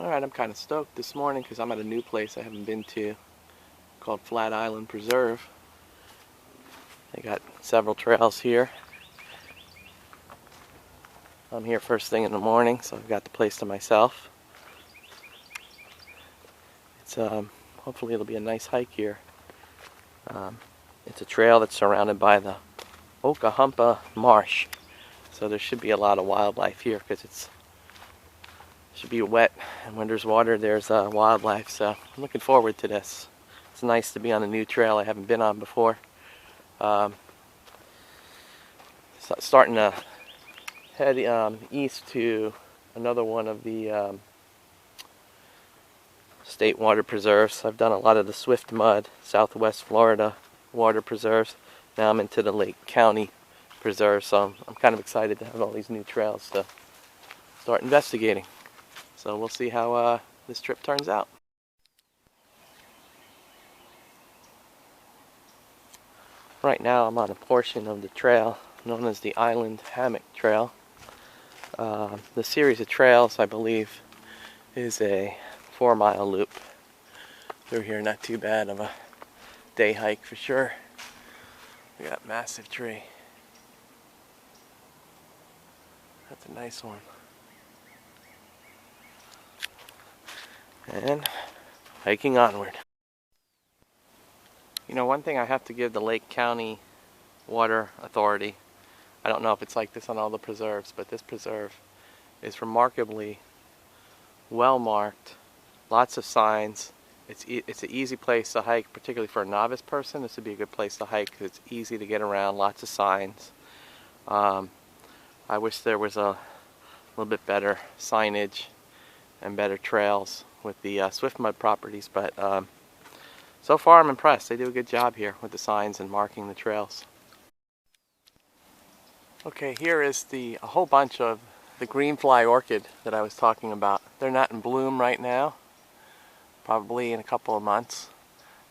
Alright, I'm kind of stoked this morning because I'm at a new place I haven't been to called Flat Island Preserve. They got several trails here. I'm here first thing in the morning, so I've got the place to myself. It's hopefully it'll be a nice hike here. It's a trail that's surrounded by the Okahumpa Marsh, so there should be a lot of wildlife here because it should be wet, and when there's water there's wildlife, so I'm looking forward to this. It's nice to be on a new trail I haven't been on before. Starting to head east to another one of the state water preserves. I've done a lot of the Swift Mud, Southwest Florida water preserves. Now I'm into the Lake County preserve, so I'm kind of excited to have all these new trails to start investigating. So we'll see how this trip turns out. Right now I'm on a portion of the trail known as the Island Hammock Trail. The series of trails, I believe, is a 4-mile loop through here. Not too bad of a day hike for sure. We got a massive tree. That's a nice one. And hiking onward. You know, one thing I have to give the Lake County Water Authority, I don't know if it's like this on all the preserves, but this preserve is remarkably well marked. Lots of signs. It's an easy place to hike, particularly for a novice person. This would be a good place to hike because it's easy to get around. Lots of signs. I wish there was a little bit better signage and better trails with the Swift Mud properties, but so far I'm impressed. They do a good job here with the signs and marking the trails. Okay, here is a whole bunch of the green fly orchid that I was talking about. They're not in bloom right now, probably in a couple of months.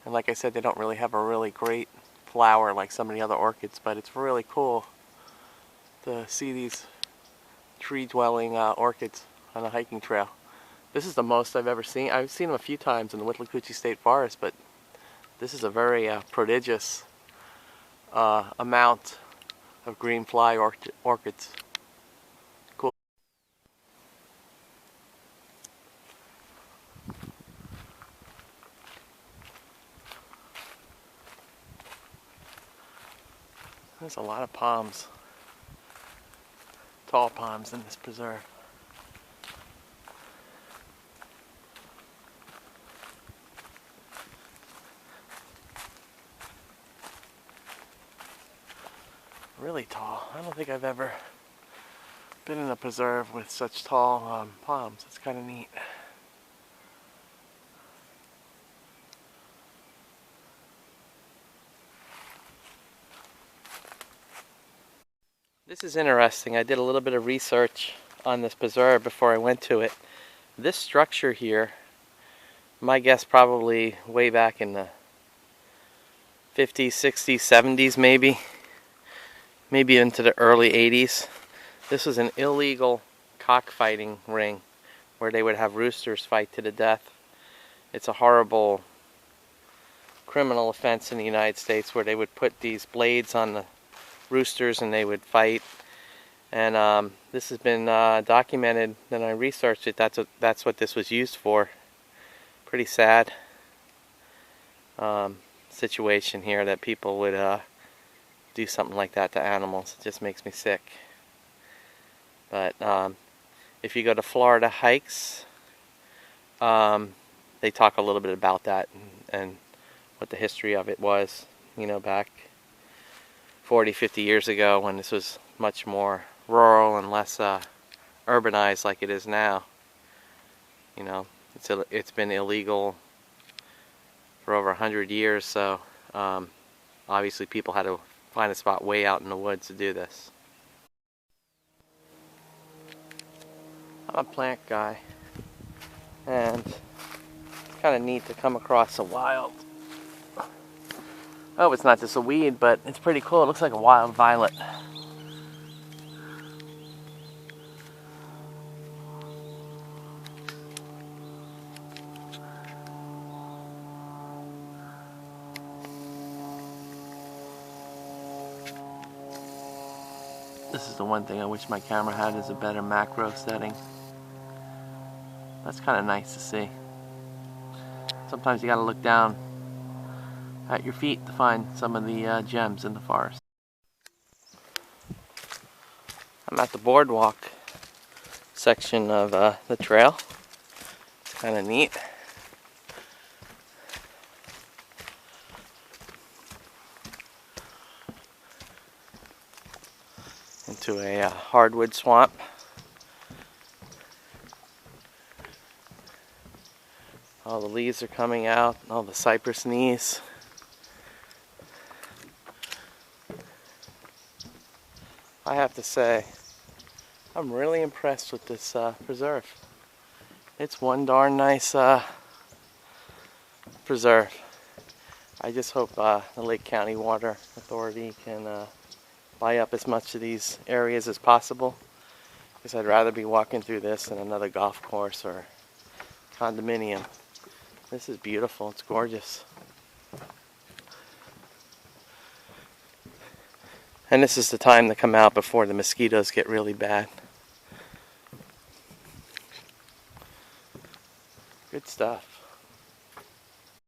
And like I said, they don't really have a really great flower like some of the other orchids, but it's really cool to see these tree-dwelling orchids on a hiking trail. This is the most I've ever seen. I've seen them a few times in the Withlacoochee State Forest, but this is a very prodigious amount of green fly orchids. Cool. There's a lot of palms, tall palms in this preserve. Really tall. I don't think I've ever been in a preserve with such tall palms. It's kind of neat. This is interesting. I did a little bit of research on this preserve before I went to it. This structure here, my guess probably way back in the 50s, 60s, 70s maybe into the early 80s. This was an illegal cockfighting ring where they would have roosters fight to the death. It's a horrible criminal offense in the United States where they would put these blades on the roosters and they would fight. And this has been documented, and I researched it. That's what this was used for. Pretty sad situation here that people would do something like that to animals. It just makes me sick. But if you go to Florida hikes, they talk a little bit about that and what the history of it was, you know, back 40, 50 years ago when this was much more rural and less urbanized like it is now. You know, it's been illegal for over 100 years, so obviously people had to find a spot way out in the woods to do this. I'm a plant guy, and it's kind of neat to come across a wild, oh, it's not just a weed, but it's pretty cool. It looks like a wild violet. This is the one thing I wish my camera had, is a better macro setting. That's kind of nice to see. Sometimes you gotta look down at your feet to find some of the gems in the forest. I'm at the Boardwalk section of the trail. It's kind of neat. Into a hardwood swamp. All the leaves are coming out, all the cypress knees. I have to say, I'm really impressed with this preserve. It's one darn nice preserve. I just hope the Lake County Water Authority can buy up as much of these areas as possible, because I'd rather be walking through this than another golf course or condominium. This is beautiful. It's gorgeous. And this is the time to come out before the mosquitoes get really bad. Good stuff.